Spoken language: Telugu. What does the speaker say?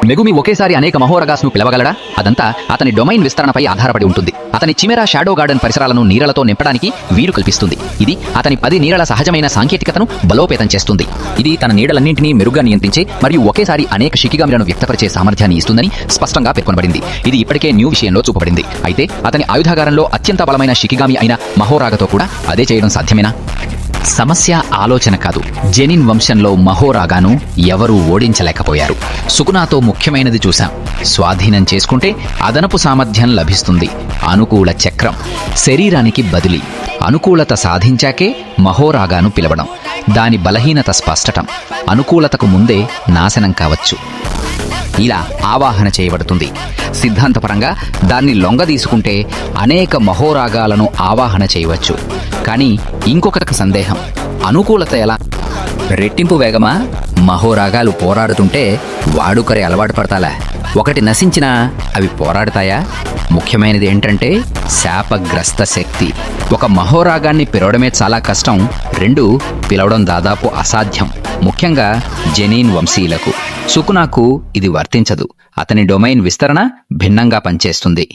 మెగుమి ఒకేసారి అనేక మహోరగాస్ను పిలవగలడా? అదంతా అతని డొమైన్ విస్తరణపై ఆధారపడి ఉంటుంది. అతని చిమెరా షాడో గార్డెన్ పరిసరాలను నీరలతో నింపడానికి వీలు కల్పిస్తుంది. ఇది అతని 10 నీడల సహజమైన సాంకేతికతను బలోపేతం చేస్తుంది. ఇది తన నీడలన్నింటినీ మెరుగ్గా నియంత్రించే మరియు ఒకేసారి అనేక షికిగామిలను వ్యక్తపరిచే సామర్థ్యాన్ని ఇస్తుందని స్పష్టంగా పేర్కొనబడింది. ఇది ఇప్పటికే న్యూ విషయంలో చూపబడింది. అయితే అతని ఆయుధాగారంలో అత్యంత బలమైన షికిగామి అయిన మహోరాగతో కూడా అదే చేయడం సాధ్యమేనా? సమస్య ఆలోచన కాదు. జెనిన్ వంశంలో మహోరాగాను ఎవరూ ఓడించలేకపోయారు. సుకునాతో ముఖ్యమైనది చూశాం. స్వాధీనం చేసుకుంటే అదనపు సామర్థ్యం లభిస్తుంది. అనుకూల చక్రం, శరీరానికి బదిలీ. అనుకూలత సాధించాకే మహోరాగాను పిలవడం. దాని బలహీనత స్పష్టం. అనుకూలతకు ముందే నాశనం కావచ్చు. ఇలా ఆవాహన చేయబడుతుంది. సిద్ధాంతపరంగా దాన్ని లొంగదీసుకుంటే అనేక మహోరాగాలను ఆవాహన చేయవచ్చు. కానీ ఇంకొక సందేహం, అనుకూలత ఎలా? రెట్టింపు వేగమా? మహోరాగాలు పోరాడుతుంటే వాడుకరే అలవాటు పడతాలా? ఒకటి నశించినా అవి పోరాడతాయా? ముఖ్యమైనది ఏంటంటే శాపగ్రస్త శక్తి. ఒక మహోరాగాన్ని పిలవడమే చాలా కష్టం. 2 పిలవడం దాదాపు అసాధ్యం. ముఖ్యంగా జెనిన్ వంశీయులకు. సుకునాకు ఇది వర్తించదు. అతని డొమైన్ విస్తరణ భిన్నంగా పనిచేస్తుంది.